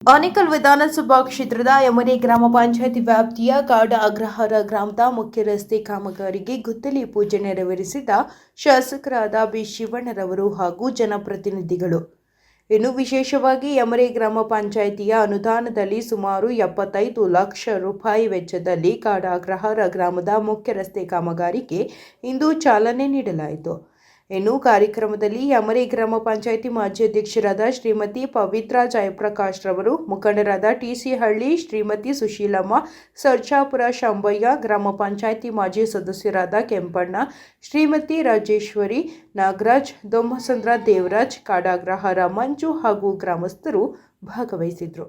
ಆನೇಕಲ್ ವಿಧಾನಸಭಾ ಕ್ಷೇತ್ರದ ಯಮನೆ ಗ್ರಾಮ ಪಂಚಾಯಿತಿ ವ್ಯಾಪ್ತಿಯ ಕಾಡ ಅಗ್ರಹಾರ ಗ್ರಾಮದ ಮುಖ್ಯ ರಸ್ತೆ ಕಾಮಗಾರಿಗೆ ಗುದ್ದಲಿ ಪೂಜೆ ನೆರವೇರಿಸಿದ ಶಾಸಕರಾದ ಬಿ ಶಿವಣ್ಣರವರು ಹಾಗೂ ಜನಪ್ರತಿನಿಧಿಗಳು. ಇನ್ನು ವಿಶೇಷವಾಗಿ ಯಮನೆ ಗ್ರಾಮ ಪಂಚಾಯಿತಿಯ ಅನುದಾನದಲ್ಲಿ ಸುಮಾರು 75 ಲಕ್ಷ ರೂಪಾಯಿ ವೆಚ್ಚದಲ್ಲಿ ಕಾಡ ಅಗ್ರಹಾರ ಗ್ರಾಮದ ಮುಖ್ಯ ರಸ್ತೆ ಕಾಮಗಾರಿಗೆ ಇಂದು ಚಾಲನೆ ನೀಡಲಾಯಿತು. ಇನ್ನು ಕಾರ್ಯಕ್ರಮದಲ್ಲಿ ಯಮನೆ ಗ್ರಾಮ ಪಂಚಾಯಿತಿ ಮಾಜಿ ಅಧ್ಯಕ್ಷರಾದ ಶ್ರೀಮತಿ ಪವಿತ್ರ ಜಯಪ್ರಕಾಶ್ ರವರು, ಮುಖಂಡರಾದ ಟಿಸಿ ಹಳ್ಳಿ, ಶ್ರೀಮತಿ ಸುಶೀಲಮ್ಮ, ಸರ್ಜಾಪುರ ಶಂಭಯ್ಯ, ಗ್ರಾಮ ಪಂಚಾಯಿತಿ ಮಾಜಿ ಸದಸ್ಯರಾದ ಕೆಂಪಣ್ಣ, ಶ್ರೀಮತಿ ರಾಜೇಶ್ವರಿ, ನಾಗರಾಜ್, ದೊಮ್ಮಸಂದ್ರ ದೇವರಾಜ್, ಕಾಡಾಗ್ರಹಾರ ಮಂಜು ಹಾಗೂ ಗ್ರಾಮಸ್ಥರು ಭಾಗವಹಿಸಿದ್ರು.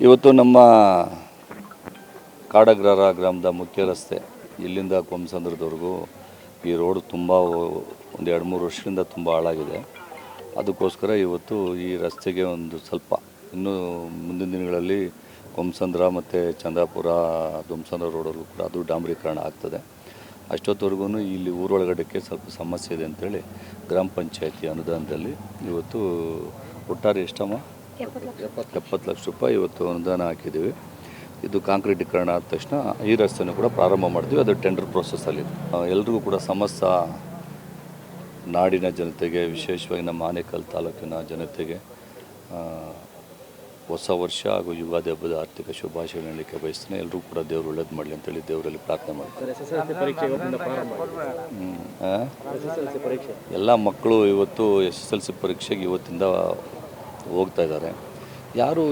ಇವತ್ತು ನಮ್ಮ ಕಾಡಗ್ರಹಾರ ಗ್ರಾಮದ ಮುಖ್ಯ ರಸ್ತೆ ಇಲ್ಲಿಂದ ಕೊಂಸಂದ್ರದವರೆಗೂ ಈ ರೋಡ್ ತುಂಬ ಒಂದು 2-3 ವರ್ಷದಿಂದ ತುಂಬ ಹಾಳಾಗಿದೆ. ಅದಕ್ಕೋಸ್ಕರ ಇವತ್ತು ಈ ರಸ್ತೆಗೆ ಒಂದು ಸ್ವಲ್ಪ ಇನ್ನೂ ಮುಂದಿನ ದಿನಗಳಲ್ಲಿ ಕೊಂಸಂದ್ರ ಮತ್ತು ಚಂದ್ರಾಪುರ ದೊಮ್ಮಸಂದ್ರ ರೋಡಲ್ಲೂ ಕೂಡ ಅದು ಡಾಂಬರೀಕರಣ ಆಗ್ತದೆ. ಅಷ್ಟೊತ್ತವರೆಗೂ ಇಲ್ಲಿ ಊರೊಳಗಡೆಗೆ ಸ್ವಲ್ಪ ಸಮಸ್ಯೆ ಇದೆ ಅಂಥೇಳಿ ಗ್ರಾಮ ಪಂಚಾಯತಿ ಅನುದಾನದಲ್ಲಿ ಇವತ್ತು ಒಟ್ಟಾರೆ ಎಷ್ಟಮ್ಮ 70 ಲಕ್ಷ ರೂಪಾಯಿ ಇವತ್ತು ಅನುದಾನ ಹಾಕಿದ್ದೀವಿ. ಇದು ಕಾಂಕ್ರೀಟೀಕರಣ ಆದ ತಕ್ಷಣ ಈ ರಸ್ತೆನೂ ಕೂಡ ಪ್ರಾರಂಭ ಮಾಡ್ತೀವಿ. ಅದು ಟೆಂಡರ್ ಪ್ರೋಸೆಸ್ಸಲ್ಲಿದೆ. ಎಲ್ರಿಗೂ ಕೂಡ ಸಮಸ್ತ ನಾಡಿನ ಜನತೆಗೆ, ವಿಶೇಷವಾಗಿ ನಮ್ಮ ಆನೇಕಲ್ ತಾಲೂಕಿನ ಜನತೆಗೆ ಹೊಸ ವರ್ಷ ಹಾಗೂ ಯುಗಾದಿ ಹಬ್ಬದ ಆರ್ಥಿಕ ಶುಭಾಶಯ ಹೇಳಲಿಕ್ಕೆ ಬಯಸ್ತೇನೆ. ಎಲ್ಲರೂ ಕೂಡ ದೇವರು ಒಳ್ಳೇದು ಮಾಡಲಿ ಅಂತೇಳಿ ದೇವರಲ್ಲಿ ಪ್ರಾರ್ಥನೆ ಮಾಡ್ತಾರೆ. ಎಲ್ಲ ಮಕ್ಕಳು ಇವತ್ತು SSLC ಪರೀಕ್ಷೆಗೆ ಇವತ್ತಿಂದ ಹೋಗ್ತಾ ಇದ್ದಾರೆ. ಯಾರು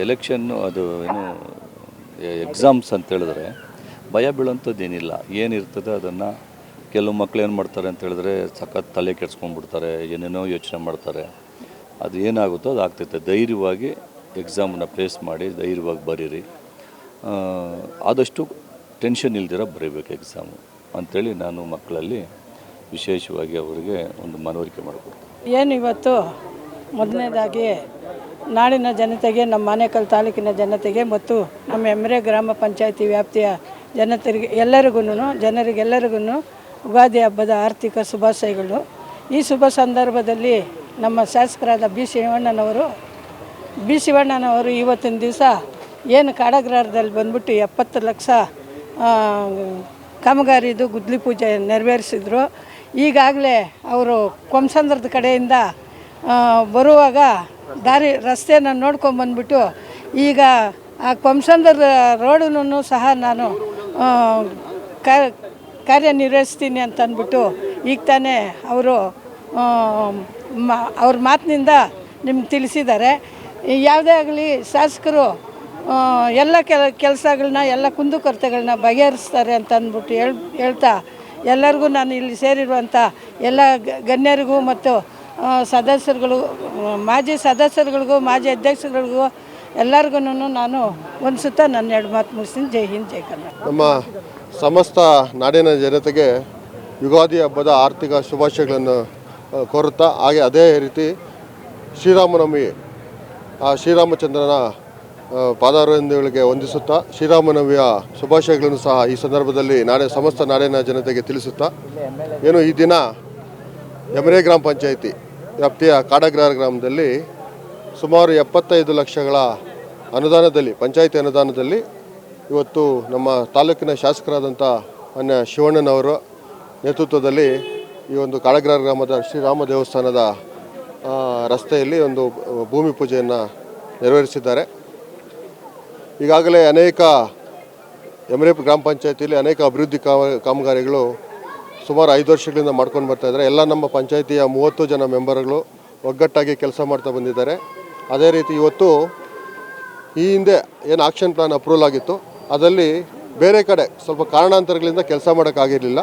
ಎಲೆಕ್ಷನ್ನು ಅದು ಏನು ಎಕ್ಸಾಮ್ಸ್ ಅಂತ ಹೇಳಿದ್ರೆ ಭಯ ಬೀಳೋಂಥದ್ದು ಏನಿಲ್ಲ. ಏನಿರ್ತದೆ ಅದನ್ನು ಕೆಲವು ಮಕ್ಳು ಏನು ಮಾಡ್ತಾರೆ ಅಂತ ಹೇಳಿದ್ರೆ ಸಖತ್ ತಲೆ ಕೆಡ್ಸ್ಕೊಂಡ್ಬಿಡ್ತಾರೆ, ಏನೇನೋ ಯೋಚನೆ ಮಾಡ್ತಾರೆ. ಅದು ಏನಾಗುತ್ತೋ ಅದು ಆಗ್ತೈತೆ. ಧೈರ್ಯವಾಗಿ ಎಕ್ಸಾಮನ್ನು ಫೇಸ್ ಮಾಡಿ ಧೈರ್ಯವಾಗಿ ಬರೀರಿ. ಆದಷ್ಟು ಟೆನ್ಷನ್ ಇಲ್ದಿರ ಬರೀಬೇಕು ಎಕ್ಸಾಮು ಅಂಥೇಳಿ ನಾನು ಮಕ್ಕಳಲ್ಲಿ ವಿಶೇಷವಾಗಿ ಅವರಿಗೆ ಒಂದು ಮನವರಿಕೆ ಮಾಡಿಕೊಡ್ತೀನಿ. ಏನು ಇವತ್ತು ಮೊದಲನೇದಾಗಿ ನಾಡಿನ ಜನತೆಗೆ, ನಮ್ಮ ಆನೇಕಲ್ ತಾಲೂಕಿನ ಜನತೆಗೆ ಮತ್ತು ನಮ್ಮ ಯಮನೆ ಗ್ರಾಮ ಪಂಚಾಯಿತಿ ವ್ಯಾಪ್ತಿಯ ಜನರಿಗೆಲ್ಲರಿಗೂ ಯುಗಾದಿ ಹಬ್ಬದ ಆರ್ಥಿಕ ಶುಭಾಶಯಗಳು. ಈ ಶುಭ ಸಂದರ್ಭದಲ್ಲಿ ನಮ್ಮ ಶಾಸಕರಾದ ಬಿ ಶಿವಣ್ಣನವರು ಇವತ್ತಿನ ದಿವಸ ಏನು ಕಾಡಾಗ್ರಹಾರದಲ್ಲಿ ಬಂದ್ಬಿಟ್ಟು 70 ಲಕ್ಷ ಕಾಮಗಾರಿದು ಗುದ್ದಲಿ ಪೂಜೆ ನೆರವೇರಿಸಿದ್ರು. ಈಗಾಗಲೇ ಅವರು ಕೊಂಸಂದ್ರದ ಕಡೆಯಿಂದ ಬರುವಾಗ ರಸ್ತೆನ ನೋಡ್ಕೊಂಬಂದ್ಬಿಟ್ಟು ಈಗ ಆ ಕೊಂಸಂದ್ರ ರೋಡನ್ನು ಸಹ ನಾನು ಕಾರ್ಯನಿರ್ವಹಿಸ್ತೀನಿ ಅಂತ ಅಂದ್ಬಿಟ್ಟು ಈಗ ತಾನೇ ಅವರು ಅವ್ರ ಮಾತಿನಿಂದ ನಿಮ್ಗೆ ತಿಳಿಸಿದ್ದಾರೆ. ಯಾವುದೇ ಆಗಲಿ ಶಾಸಕರು ಎಲ್ಲ ಕೆಲಸಗಳನ್ನ, ಎಲ್ಲ ಕುಂದುಕೊರತೆಗಳನ್ನ ಬಗೆಹರಿಸ್ತಾರೆ ಅಂತ ಅಂದ್ಬಿಟ್ಟು ಹೇಳ್ತಾ ಎಲ್ಲರಿಗೂ ನಾನು ಇಲ್ಲಿ ಸೇರಿರುವಂಥ ಎಲ್ಲ ಗಣ್ಯರಿಗೂ ಮತ್ತು ಸದಸ್ಯರುಗಳು, ಮಾಜಿ ಸದಸ್ಯರುಗಳಿಗೂ, ಮಾಜಿ ಅಧ್ಯಕ್ಷರುಗಳಿಗೂ ಎಲ್ಲರಿಗೂ ನಾನು ಒಂದು ಸುತ್ತ ನನ್ನ 2 ಮಾತು ಮುಗಿಸ್ತೀನಿ. ಜೈ ಹಿಂದ್, ಜೈ ಕರ್ನಾಟಕ. ನಮ್ಮ ಸಮಸ್ತ ನಾಡಿನ ಜನತೆಗೆ ಯುಗಾದಿ ಹಬ್ಬದ ಆರ್ಥಿಕ ಶುಭಾಶಯಗಳನ್ನು ಕೋರುತ್ತಾ, ಹಾಗೆ ಅದೇ ರೀತಿ ಶ್ರೀರಾಮನವಮಿ ಆ ಶ್ರೀರಾಮಚಂದ್ರನ ಪಾದಾರವಿಂದಗಳಿಗೆ ವಂದಿಸುತ್ತಾ ಶ್ರೀರಾಮನವಮಿಯ ಶುಭಾಶಯಗಳನ್ನು ಸಹ ಈ ಸಂದರ್ಭದಲ್ಲಿ ಸಮಸ್ತ ನಾಡಿನ ಜನತೆಗೆ ತಿಳಿಸುತ್ತಾ, ಏನು ಈ ದಿನ ಯಮರೆ ಗ್ರಾಮ ಪಂಚಾಯಿತಿ ವ್ಯಾಪ್ತಿಯ ಕಾಡಗ್ರಹಾರ ಗ್ರಾಮದಲ್ಲಿ ಸುಮಾರು 75 ಲಕ್ಷಗಳ ಅನುದಾನದಲ್ಲಿ, ಪಂಚಾಯಿತಿ ಅನುದಾನದಲ್ಲಿ ಇವತ್ತು ನಮ್ಮ ತಾಲೂಕಿನ ಶಾಸಕರಾದಂಥ ಮಾನ್ಯ ಶಿವಣ್ಣನವರ ನೇತೃತ್ವದಲ್ಲಿ ಈ ಒಂದು ಕಾಡಗ್ರಹಾರ ಗ್ರಾಮದ ಶ್ರೀರಾಮ ದೇವಸ್ಥಾನದ ರಸ್ತೆಯಲ್ಲಿ ಒಂದು ಭೂಮಿ ಪೂಜೆಯನ್ನು ನೆರವೇರಿಸಿದ್ದಾರೆ. ಈಗಾಗಲೇ ಅನೇಕ ಯಮರೆ ಗ್ರಾಮ ಪಂಚಾಯಿತಿಯಲ್ಲಿ ಅನೇಕ ಅಭಿವೃದ್ಧಿ ಕಾಮಗಾರಿಗಳು ಸುಮಾರು 5 ವರ್ಷಗಳಿಂದ ಮಾಡ್ಕೊಂಡು ಬರ್ತಾಯಿದ್ದಾರೆ. ಎಲ್ಲ ನಮ್ಮ ಪಂಚಾಯಿತಿಯ 30 ಜನ ಮೆಂಬರ್ಗಳು ಒಗ್ಗಟ್ಟಾಗಿ ಕೆಲಸ ಮಾಡ್ತಾ ಬಂದಿದ್ದಾರೆ. ಅದೇ ರೀತಿ ಇವತ್ತು ಈ ಹಿಂದೆ ಏನು ಆಕ್ಷನ್ ಪ್ಲಾನ್ ಅಪ್ರೂವಲ್ ಆಗಿತ್ತು, ಅದರಲ್ಲಿ ಬೇರೆ ಕಡೆ ಸ್ವಲ್ಪ ಕಾರಣಾಂತರಗಳಿಂದ ಕೆಲಸ ಮಾಡೋಕ್ಕಾಗಿರಲಿಲ್ಲ.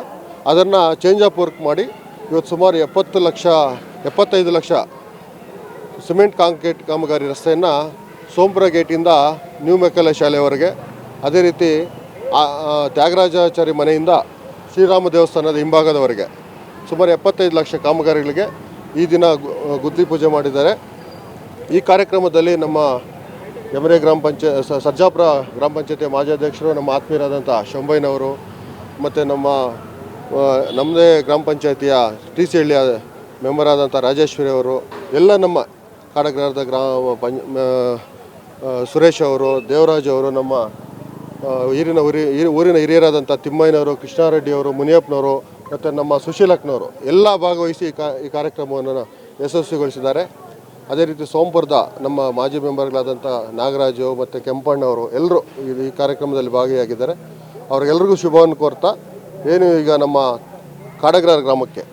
ಅದನ್ನು ಚೇಂಜ್ ಆಫ್ ವರ್ಕ್ ಮಾಡಿ ಇವತ್ತು ಸುಮಾರು 75 ಲಕ್ಷ ಸಿಮೆಂಟ್ ಕಾಂಕ್ರೀಟ್ ಕಾಮಗಾರಿ ರಸ್ತೆಯನ್ನು ಸೋಂಪುರ ಗೇಟಿಂದ ನ್ಯೂ ಮೆಕ್ಕಲೆ ಶಾಲೆಯವರೆಗೆ, ಅದೇ ರೀತಿ ತ್ಯಾಗರಾಜಾಚಾರಿ ಮನೆಯಿಂದ ಶ್ರೀರಾಮ ದೇವಸ್ಥಾನದ ಹಿಂಭಾಗದವರೆಗೆ ಸುಮಾರು 75 ಲಕ್ಷ ಕಾಮಗಾರಿಗಳಿಗೆ ಈ ದಿನ ಗುದ್ಲಿ ಪೂಜೆ ಮಾಡಿದ್ದಾರೆ. ಈ ಕಾರ್ಯಕ್ರಮದಲ್ಲಿ ನಮ್ಮ ಯಮರೆ ಸರ್ಜಾಪುರ ಗ್ರಾಮ ಪಂಚಾಯತಿಯ ಮಾಜಿ ಅಧ್ಯಕ್ಷರು, ನಮ್ಮ ಆತ್ಮೀಯರಾದಂಥ ಶಂಭಯ್ಯನವರು, ಮತ್ತು ನಮ್ಮದೇ ಗ್ರಾಮ ಪಂಚಾಯತಿಯ TC ಹಳ್ಳಿಯ ಮೆಂಬರ್ ಆದಂಥ ರಾಜೇಶ್ವರಿ ಅವರು, ಎಲ್ಲ ನಮ್ಮ ಕಾಡಗ್ರಹಾರದ ಸುರೇಶ್ ಅವರು, ದೇವರಾಜ್ ಅವರು, ನಮ್ಮ ಊರಿನ ಹಿರಿಯರಾದಂಥ ತಿಮ್ಮಯ್ಯನವರು, ಕೃಷ್ಣಾರೆಡ್ಡಿ ಅವರು, ಮುನಿಯಪ್ಪನವರು ಮತ್ತು ನಮ್ಮ ಸುಶೀಲಕ್ನವರು ಎಲ್ಲ ಭಾಗವಹಿಸಿ ಈ ಕಾರ್ಯಕ್ರಮವನ್ನು ಯಶಸ್ವಿಗೊಳಿಸಿದ್ದಾರೆ. ಅದೇ ರೀತಿ ಸೋಂಪುರದ ನಮ್ಮ ಮಾಜಿ ಮೆಂಬರ್ಗಳಾದಂಥ ನಾಗರಾಜು ಮತ್ತು ಕೆಂಪಣ್ಣವರು ಎಲ್ಲರೂ ಈ ಕಾರ್ಯಕ್ರಮದಲ್ಲಿ ಭಾಗಿಯಾಗಿದ್ದಾರೆ. ಅವ್ರಿಗೆಲ್ರಿಗೂ ಶುಭವನ್ನು ಕೋರ್ತಾ, ಏನು ಈಗ ನಮ್ಮ ಕಾಡಗ್ರಹಾರ ಗ್ರಾಮಕ್ಕೆ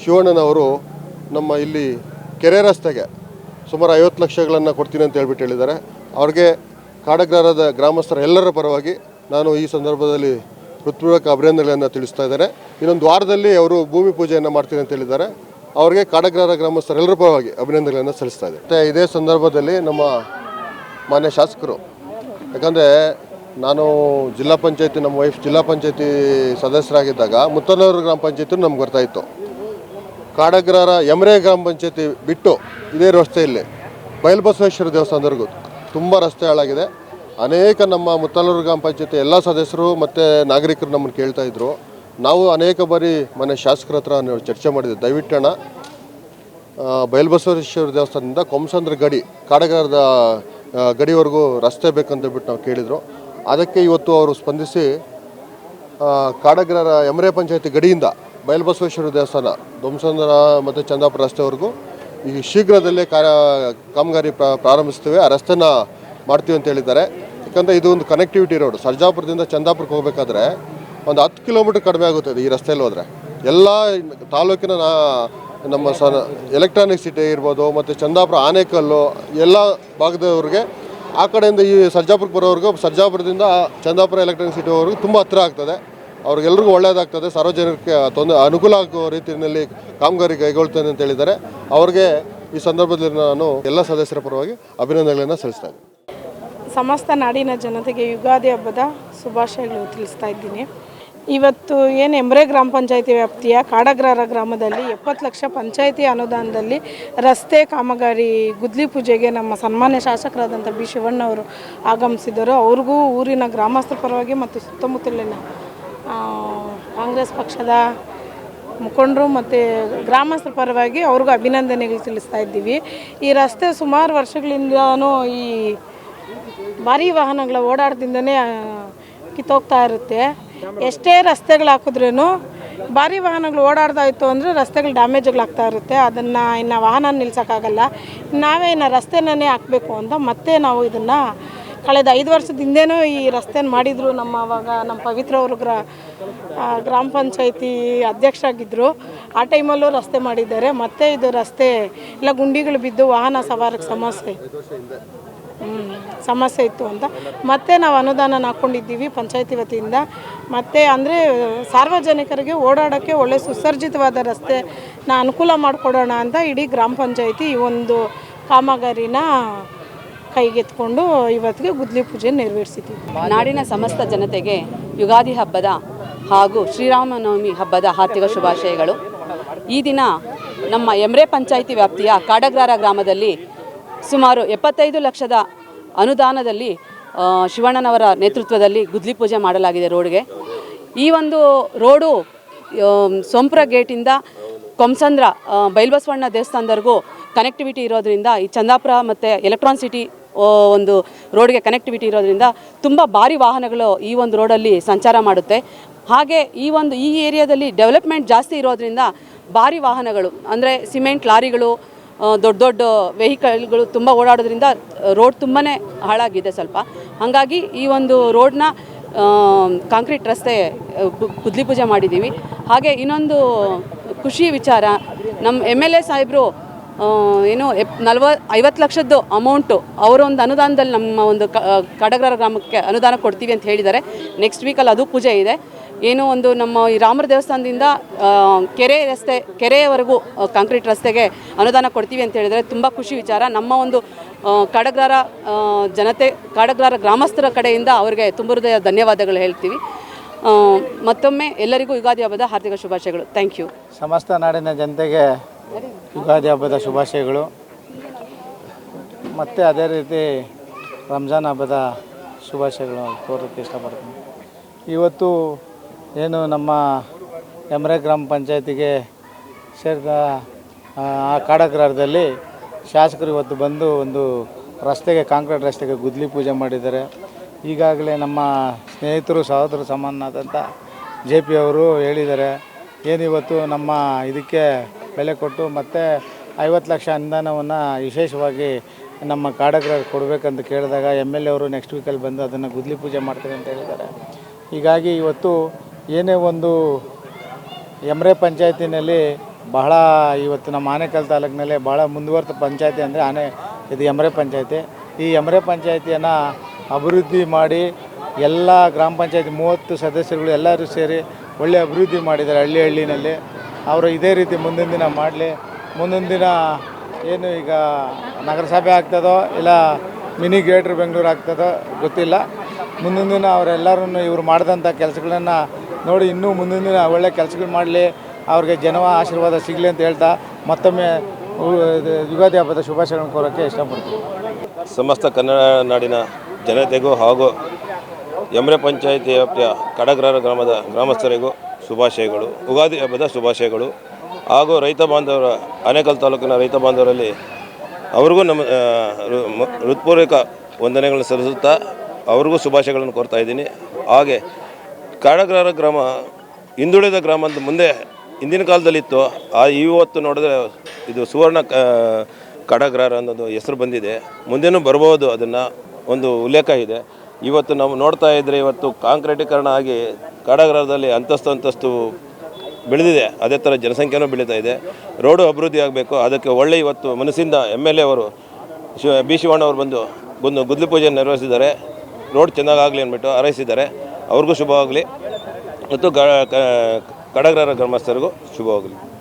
ಶಿವಣ್ಣನವರು ನಮ್ಮ ಇಲ್ಲಿ ಕೆರೆ ರಸ್ತೆಗೆ ಸುಮಾರು 50 ಲಕ್ಷಗಳನ್ನು ಕೊಡ್ತೀನಿ ಅಂತ ಹೇಳಿದ್ದಾರೆ. ಅವ್ರಿಗೆ ಕಾಡಗ್ರಹಾರದ ಗ್ರಾಮಸ್ಥರ ಎಲ್ಲರ ಪರವಾಗಿ ನಾನು ಈ ಸಂದರ್ಭದಲ್ಲಿ ಹೃತ್ಪೂರ್ವಕ ಅಭಿನಂದನೆಗಳನ್ನು ತಿಳಿಸ್ತಾ ಇದ್ದೇನೆ. ಇನ್ನೊಂದು ವಾರದಲ್ಲಿ ಅವರು ಭೂಮಿ ಪೂಜೆಯನ್ನು ಮಾಡ್ತೀನಿ ಅಂತ ಹೇಳಿದ್ದಾರೆ. ಅವರಿಗೆ ಕಾಡಗ್ರಹಾರ ಗ್ರಾಮಸ್ಥರೆಲ್ಲರ ಪರವಾಗಿ ಅಭಿನಂದನೆಗಳನ್ನು ಸಲ್ಲಿಸ್ತಾ ಇದೆ. ಮತ್ತು ಇದೇ ಸಂದರ್ಭದಲ್ಲಿ ನಮ್ಮ ಮಾನ್ಯ ಶಾಸಕರು, ಯಾಕಂದರೆ ನಾನು ಜಿಲ್ಲಾ ಪಂಚಾಯತಿ, ನಮ್ಮ ವೈಫ್ ಜಿಲ್ಲಾ ಪಂಚಾಯತಿ ಸದಸ್ಯರಾಗಿದ್ದಾಗ ಮುತ್ತನೂರು ಗ್ರಾಮ ಪಂಚಾಯತಿ ನಮ್ಗೆ ಬರ್ತಾಯಿತ್ತು. ಕಾಡಗ್ರಹಾರ ಯಮರೆ ಗ್ರಾಮ ಪಂಚಾಯತಿ ಬಿಟ್ಟು ಇದೇ ರಸ್ತೆಯಲ್ಲಿ ಬಯಲುಬಸವೇಶ್ವರ ದೇವಸ್ಥಾನದವರೆಗೂ ತುಂಬ ರಸ್ತೆ ಹಾಳಾಗಿದೆ. ಅನೇಕ ನಮ್ಮ ಮುತ್ತನೂರು ಗ್ರಾಮ ಪಂಚಾಯತಿ ಎಲ್ಲ ಸದಸ್ಯರು ಮತ್ತು ನಾಗರಿಕರು ನಮ್ಮನ್ನು ಕೇಳ್ತಾಯಿದ್ರು. ನಾವು ಅನೇಕ ಬಾರಿ ಮನೆ ಶಾಸಕರ ಹತ್ರ ಚರ್ಚೆ ಮಾಡಿದ್ವಿ, ದಯವಿಟ್ಟಣ ಬಯಲುಬಸವೇಶ್ವರ ದೇವಸ್ಥಾನದಿಂದ ಕೊಂಸಂದ್ರ ಗಡಿ, ಕಾಡಗ್ರಹಾರದ ಗಡಿವರೆಗೂ ರಸ್ತೆ ಬೇಕಂತ ಬಿಟ್ಟು ನಾವು ಕೇಳಿದರು. ಅದಕ್ಕೆ ಇವತ್ತು ಅವರು ಸ್ಪಂದಿಸಿ ಕಾಡಗ್ರಹಾರ ಯಮರೆ ಪಂಚಾಯತಿ ಗಡಿಯಿಂದ ಬಯಲುಬಸವೇಶ್ವರ ದೇವಸ್ಥಾನ, ಕೊಂಸಂದ್ರ ಮತ್ತು ಚಂದಾಪುರ ರಸ್ತೆವರೆಗೂ ಈ ಶೀಘ್ರದಲ್ಲೇ ಕಾಮಗಾರಿ ಪ್ರಾರಂಭಿಸ್ತೇವೆ, ಆ ರಸ್ತೆನ ಮಾಡ್ತೀವಿ ಅಂತ ಹೇಳಿದ್ದಾರೆ. ಯಾಕಂದರೆ ಇದು ಒಂದು ಕನೆಕ್ಟಿವಿಟಿ ರೋಡ್. ಸರ್ಜಾಪುರದಿಂದ ಚಂದಾಪುರಕ್ಕೆ ಹೋಗಬೇಕಾದ್ರೆ ಒಂದು 10 ಕಿಲೋಮೀಟ್ರ್ ಕಡಿಮೆ ಆಗುತ್ತದೆ ಈ ರಸ್ತೆಯಲ್ಲಿ ಹೋದರೆ. ಎಲ್ಲ ತಾಲೂಕಿನ ನಮ್ಮ ಎಲೆಕ್ಟ್ರಾನಿಕ್ ಸಿಟಿ ಇರ್ಬೋದು ಮತ್ತು ಚಂದಾಪುರ, ಆನೇಕಲ್ಲು ಎಲ್ಲ ಭಾಗದವ್ರಿಗೆ ಆ ಕಡೆಯಿಂದ ಈ ಸರ್ಜಾಪುರಕ್ಕೆ ಬರೋವರೆಗೂ, ಸರ್ಜಾಪುರದಿಂದ ಚಂದಾಪುರ ಎಲೆಕ್ಟ್ರಾನಿಕ್ ಸಿಟಿವರೆಗೂ ತುಂಬ ಹತ್ತಿರ ಆಗ್ತದೆ. ಅವ್ರಿಗೆಲ್ರಿಗೂ ಒಳ್ಳೆಯದಾಗ್ತದೆ, ಸಾರ್ವಜನಿಕರಿಗೆ ಅನುಕೂಲ ಆಗುವ ರೀತಿಯಲ್ಲಿ ಕಾಮಗಾರಿ ಕೈಗೊಳ್ತೇನೆ ಅಂತ ಹೇಳಿದ್ದಾರೆ. ಅವ್ರಿಗೆ ಈ ಸಂದರ್ಭದಲ್ಲಿ ನಾನು ಎಲ್ಲ ಸದಸ್ಯರ ಪರವಾಗಿ ಅಭಿನಂದನೆಗಳನ್ನು ಸಲ್ಲಿಸ್ತಾ ಇದ್ದೀನಿ. ಸಮಸ್ತ ನಾಡಿನ ಜನತೆಗೆ ಯುಗಾದಿ ಹಬ್ಬದ ಶುಭಾಶಯಗಳು ತಿಳಿಸ್ತಾ ಇದ್ದೀನಿ. ಇವತ್ತು ಏನು ಯಮರೆ ಗ್ರಾಮ ಪಂಚಾಯತಿ ವ್ಯಾಪ್ತಿಯ ಕಾಡಗ್ರಹಾರ ಗ್ರಾಮದಲ್ಲಿ 70 ಲಕ್ಷ ಪಂಚಾಯತಿ ಅನುದಾನದಲ್ಲಿ ರಸ್ತೆ ಕಾಮಗಾರಿ ಗುದ್ಲಿ ಪೂಜೆಗೆ ನಮ್ಮ ಸನ್ಮಾನ್ಯ ಶಾಸಕರಾದಂಥ ಬಿ ಶಿವಣ್ಣವರು ಆಗಮಿಸಿದರು. ಅವ್ರಿಗೂ ಊರಿನ ಗ್ರಾಮಸ್ಥರ ಪರವಾಗಿ ಮತ್ತು ಸುತ್ತಮುತ್ತಲಿನ ಕಾಂಗ್ರೆಸ್ ಪಕ್ಷದ ಮುಖಂಡರು ಮತ್ತು ಗ್ರಾಮಸ್ಥರ ಪರವಾಗಿ ಅವ್ರಿಗೂ ಅಭಿನಂದನೆಗಳು ತಿಳಿಸ್ತಾ ಇದ್ದೀವಿ. ಈ ರಸ್ತೆ ಸುಮಾರು ವರ್ಷಗಳಿಂದನೂ ಈ ಭಾರೀ ವಾಹನಗಳ ಓಡಾಟದಿಂದನೇ ಕಿತ್ತೋಗ್ತಾ ಇರುತ್ತೆ. ಎಷ್ಟೇ ರಸ್ತೆಗಳು ಹಾಕಿದ್ರೂ ಭಾರೀ ವಾಹನಗಳು ಓಡಾಡ್ತಾ ಇತ್ತು ಅಂದರೆ ರಸ್ತೆಗಳು ಡ್ಯಾಮೇಜ್ಗಳಾಗ್ತಾ ಇರುತ್ತೆ. ಅದನ್ನು ಇನ್ನು ವಾಹನ ನಿಲ್ಸೋಕ್ಕಾಗಲ್ಲ. ನಾವೇ ಇನ್ನು ರಸ್ತೆನೇ ಹಾಕಬೇಕು ಅಂತ ಮತ್ತೆ ನಾವು ಇದನ್ನು ಕಳೆದ 5 ವರ್ಷದ ಹಿಂದೆನೂ ಈ ರಸ್ತೆನ ಮಾಡಿದರು. ಅವಾಗ ನಮ್ಮ ಪವಿತ್ರ ಅವರು ಗ್ರಾಮ ಪಂಚಾಯತಿ ಅಧ್ಯಕ್ಷರಾಗಿದ್ದರು. ಆ ಟೈಮಲ್ಲೂ ರಸ್ತೆ ಮಾಡಿದ್ದಾರೆ. ಮತ್ತು ಇದು ರಸ್ತೆ ಎಲ್ಲ ಗುಂಡಿಗಳು ಬಿದ್ದು ವಾಹನ ಸವಾರಕ್ಕೆ ಸಮಸ್ಯೆ ಇತ್ತು ಅಂತ ಮತ್ತೆ ನಾವು ಅನುದಾನ ಹಾಕ್ಕೊಂಡಿದ್ದೀವಿ ಪಂಚಾಯತಿ ವತಿಯಿಂದ. ಮತ್ತು ಅಂದರೆ ಸಾರ್ವಜನಿಕರಿಗೆ ಓಡಾಡೋಕ್ಕೆ ಒಳ್ಳೆ ಸುಸರ್ಜಿತವಾದ ರಸ್ತೆನ ಅನುಕೂಲ ಮಾಡಿಕೊಡೋಣ ಅಂತ ಇಡೀ ಗ್ರಾಮ ಪಂಚಾಯತಿ ಈ ಒಂದು ಕಾಮಗಾರಿನ ಕೈಗೆತ್ಕೊಂಡು ಇವತ್ತಿಗೆ ಗುದ್ಲಿ ಪೂಜೆ ನೆರವೇರಿಸಿದ್ದೀವಿ. ನಾಡಿನ ಸಮಸ್ತ ಜನತೆಗೆ ಯುಗಾದಿ ಹಬ್ಬದ ಹಾಗೂ ಶ್ರೀರಾಮನವಮಿ ಹಬ್ಬದ ಹಾರ್ದಿಕ ಶುಭಾಶಯಗಳು. ಈ ದಿನ ನಮ್ಮ ಎಮ್ರೆ ಪಂಚಾಯಿತಿ ವ್ಯಾಪ್ತಿಯ ಕಾಡಗ್ರಾರ ಗ್ರಾಮದಲ್ಲಿ ಸುಮಾರು 75 ಲಕ್ಷದ ಅನುದಾನದಲ್ಲಿ ಶಿವಣ್ಣನವರ ನೇತೃತ್ವದಲ್ಲಿ ಗುದ್ಲಿ ಪೂಜೆ ಮಾಡಲಾಗಿದೆ ರೋಡ್ಗೆ. ಈ ಒಂದು ರೋಡು ಸೋಂಪುರ ಗೇಟಿಂದ ಕೊಂಸಂದ್ರ ಬೈಲ್ಬಸವಣ್ಣ ದೇವಸ್ಥಾನದವರೆಗೂ ಕನೆಕ್ಟಿವಿಟಿ ಇರೋದ್ರಿಂದ, ಈ ಚಂದಾಪುರ ಮತ್ತು ಎಲೆಕ್ಟ್ರಾನ್ ಸಿಟಿ ಒಂದು ರೋಡ್ಗೆ ಕನೆಕ್ಟಿವಿಟಿ ಇರೋದ್ರಿಂದ ತುಂಬ ಭಾರಿ ವಾಹನಗಳು ಈ ಒಂದು ರೋಡಲ್ಲಿ ಸಂಚಾರ ಮಾಡುತ್ತೆ. ಹಾಗೆ ಈ ಏರಿಯಾದಲ್ಲಿ ಡೆವಲಪ್ಮೆಂಟ್ ಜಾಸ್ತಿ ಇರೋದ್ರಿಂದ ಭಾರಿ ವಾಹನಗಳು ಅಂದರೆ ಸಿಮೆಂಟ್ ಲಾರಿಗಳು, ದೊಡ್ಡ ದೊಡ್ಡ ವೆಹಿಕಲ್ಗಳು ತುಂಬ ಓಡಾಡೋದ್ರಿಂದ ರೋಡ್ ತುಂಬಾ ಹಾಳಾಗಿದೆ ಸ್ವಲ್ಪ. ಹಾಗಾಗಿ ಈ ಒಂದು ರೋಡ್ನ ಕಾಂಕ್ರೀಟ್ ರಸ್ತೆ ಗುದ್ಲಿ ಪೂಜೆ ಮಾಡಿದ್ದೀವಿ. ಹಾಗೆ ಇನ್ನೊಂದು ಖುಷಿ ವಿಚಾರ, ನಮ್ಮ MLA ಸಾಹೇಬರು ಏನು 50 ಲಕ್ಷದ್ದು ಅಮೌಂಟು ಅವರೊಂದು ಅನುದಾನದಲ್ಲಿ ನಮ್ಮ ಒಂದು ಕಾಡಗ್ರಾರ ಗ್ರಾಮಕ್ಕೆ ಅನುದಾನ ಕೊಡ್ತೀವಿ ಅಂತ ಹೇಳಿದ್ದಾರೆ. ನೆಕ್ಸ್ಟ್ ವೀಕಲ್ಲಿ ಅದು ಪೂಜೆ ಇದೆ. ಏನೋ ಒಂದು ನಮ್ಮ ಈ ರಾಮರ ದೇವಸ್ಥಾನದಿಂದ ಕೆರೆಯವರೆಗೂ ಕಾಂಕ್ರೀಟ್ ರಸ್ತೆಗೆ ಅನುದಾನ ಕೊಡ್ತೀವಿ ಅಂತ ಹೇಳಿದರೆ ತುಂಬ ಖುಷಿ ವಿಚಾರ. ನಮ್ಮ ಒಂದು ಕಾಡಗ್ರಾರ ಗ್ರಾಮಸ್ಥರ ಕಡೆಯಿಂದ ಅವರಿಗೆ ತುಂಬ ಹೃದಯ ಧನ್ಯವಾದಗಳು ಹೇಳ್ತೀವಿ. ಮತ್ತೊಮ್ಮೆ ಎಲ್ಲರಿಗೂ ಯುಗಾದಿ ಹಬ್ಬದ ಹಾರ್ದಿಕ ಶುಭಾಶಯಗಳು. Thank you. ಸಮಸ್ತ ನಾಡಿನ ಜನತೆಗೆ ಯುಗಾದಿ ಹಬ್ಬದ ಶುಭಾಶಯಗಳು. ಮತ್ತು ಅದೇ ರೀತಿ ರಂಜಾನ್ ಹಬ್ಬದ ಶುಭಾಶಯಗಳು ಕೋರೋಕ್ಕೆ ಇಷ್ಟಪಡ್ತೀನಿ. ಇವತ್ತು ಏನು ನಮ್ಮ ಎಮ್ರೆ ಗ್ರಾಮ ಪಂಚಾಯತಿಗೆ ಸೇರಿದ ಆ ಕಾಡಗ್ರಾರದಲ್ಲಿ ಶಾಸಕರು ಇವತ್ತು ಬಂದು ಒಂದು ರಸ್ತೆಗೆ, ಕಾಂಕ್ರೀಟ್ ರಸ್ತೆಗೆ ಗುದ್ಲಿ ಪೂಜೆ ಮಾಡಿದ್ದಾರೆ. ಈಗಾಗಲೇ ನಮ್ಮ ಸ್ನೇಹಿತರು, ಸಹೋದರ ಸಮಾನನಾದಂಥ JP ಅವರು ಹೇಳಿದ್ದಾರೆ, ಏನಿವತ್ತು ನಮ್ಮ ಇದಕ್ಕೆ ಬೆಲೆ ಕೊಟ್ಟು ಮತ್ತು 50 ಲಕ್ಷ ಅನುದಾನವನ್ನು ವಿಶೇಷವಾಗಿ ನಮ್ಮ ಕಾಡಗ್ರಾರ ಕೊಡಬೇಕಂತ ಕೇಳಿದಾಗ MLA ಅವರು ನೆಕ್ಸ್ಟ್ ವೀಕಲ್ಲಿ ಬಂದು ಅದನ್ನು ಗುದ್ಲಿ ಪೂಜೆ ಮಾಡ್ತಾರೆ ಅಂತ ಹೇಳಿದ್ದಾರೆ. ಹೀಗಾಗಿ ಇವತ್ತು ಏನೇ ಒಂದು ಎಮ್ರೆ ಪಂಚಾಯತಿನಲ್ಲಿ ಬಹಳ ಇವತ್ತು ನಮ್ಮ ಆನೇಕಲ್ ತಾಲೂಕಿನಲ್ಲಿ ಭಾಳ ಮುಂದುವರೆದ ಪಂಚಾಯತಿ ಅಂದರೆ ಇದು ಎಮ್ರೆ ಪಂಚಾಯತಿ. ಈ ಎಮ್ರೆ ಪಂಚಾಯತಿಯನ್ನು ಅಭಿವೃದ್ಧಿ ಮಾಡಿ ಎಲ್ಲ ಗ್ರಾಮ ಪಂಚಾಯತಿ 30 ಸದಸ್ಯರುಗಳು ಎಲ್ಲರೂ ಸೇರಿ ಒಳ್ಳೆಯ ಅಭಿವೃದ್ಧಿ ಮಾಡಿದ್ದಾರೆ ಹಳ್ಳಿನಲ್ಲಿ. ಅವರು ಇದೇ ರೀತಿ ಮುಂದಿನ ದಿನ ಮಾಡಲಿ. ಮುಂದಿನ ದಿನ ಏನು ಈಗ ನಗರಸಭೆ ಆಗ್ತದೋ ಇಲ್ಲ ಮಿನಿ ಗ್ರೇಟರ್ ಬೆಂಗಳೂರು ಆಗ್ತದೋ ಗೊತ್ತಿಲ್ಲ. ಮುಂದಿನ ದಿನ ಅವರೆಲ್ಲರೂ ಇವರು ಮಾಡಿದಂಥ ಕೆಲಸಗಳನ್ನು ನೋಡಿ ಇನ್ನೂ ಮುಂದಿನ ದಿನ ಒಳ್ಳೆಯ ಕೆಲಸಗಳು ಮಾಡಲಿ, ಅವ್ರಿಗೆ ಜನವ ಆಶೀರ್ವಾದ ಸಿಗಲಿ ಅಂತ ಹೇಳ್ತಾ ಮತ್ತೊಮ್ಮೆ ಯುಗಾದಿ ಹಬ್ಬದ ಶುಭಾಶಯಗಳನ್ನು ಕೋರೋಕ್ಕೆ ಇಷ್ಟಪಡ್ತೀನಿ. ಸಮಸ್ತ ಕನ್ನಡ ನಾಡಿನ ಜನತೆಗೂ ಹಾಗೂ ಎಮ್ರೆ ಪಂಚಾಯಿತಿ ವ್ಯಾಪ್ತಿಯ ಕಾಡಗ್ರಾರ ಗ್ರಾಮದ ಗ್ರಾಮಸ್ಥರಿಗೂ ಶುಭಾಶಯಗಳು, ಯುಗಾದಿ ಹಬ್ಬದ ಶುಭಾಶಯಗಳು. ಹಾಗೂ ರೈತ ಬಾಂಧವರ, ಆನೇಕಲ್ ತಾಲೂಕಿನ ರೈತ ಬಾಂಧವರಲ್ಲಿ ಅವ್ರಿಗೂ ನಮ್ಮ ಹೃತ್ಪೂರ್ವಕ ವಂದನೆಗಳನ್ನು ಸಲ್ಲಿಸುತ್ತಾ ಅವ್ರಿಗೂ ಶುಭಾಶಯಗಳನ್ನು ಕೋರ್ತಾ ಇದ್ದೀನಿ. ಹಾಗೆ ಕಾಡಗ್ರಾರ ಗ್ರಾಮ ಹಿಂದುಳಿದ ಗ್ರಾಮ ಅಂತ ಮುಂದೆ ಹಿಂದಿನ ಕಾಲದಲ್ಲಿತ್ತು. ಇವತ್ತು ನೋಡಿದ್ರೆ ಇದು ಸುವರ್ಣ ಕಾಡಗ್ರಾರ ಅನ್ನೋದು ಹೆಸರು ಬಂದಿದೆ. ಮುಂದೇನೂ ಬರ್ಬೋದು, ಅದನ್ನು ಒಂದು ಉಲ್ಲೇಖ ಇದೆ. ಇವತ್ತು ನಾವು ನೋಡ್ತಾ ಇದ್ದರೆ ಇವತ್ತು ಕಾಂಕ್ರೀಟೀಕರಣ ಆಗಿ ಕಾಡಗ್ರಾರದಲ್ಲಿ ಅಂತಸ್ತು ಬೆಳೆದಿದೆ. ಅದೇ ಥರ ಜನಸಂಖ್ಯೆನೂ ಬೆಳೀತಾ ಇದೆ. ರೋಡು ಅಭಿವೃದ್ಧಿ ಆಗಬೇಕು. ಅದಕ್ಕೆ ಒಳ್ಳೆ ಇವತ್ತು ಮನಸ್ಸಿಂದ MLA ಅವರು B ಶಿವಣ್ಣ ಅವರು ಬಂದು ಗುದ್ಲಿ ಪೂಜೆಯನ್ನು ನೆರವೇರಿಸಿದ್ದಾರೆ. ರೋಡ್ ಚೆನ್ನಾಗಾಗಲಿ ಅಂದ್ಬಿಟ್ಟು ಹಾರೈಸಿದ್ದಾರೆ. ಅವ್ರಿಗೂ ಶುಭವಾಗಲಿ ಮತ್ತು ಕಾಡಗ್ರಾರ ಗ್ರಾಮಸ್ಥರಿಗೂ ಶುಭವಾಗಲಿ.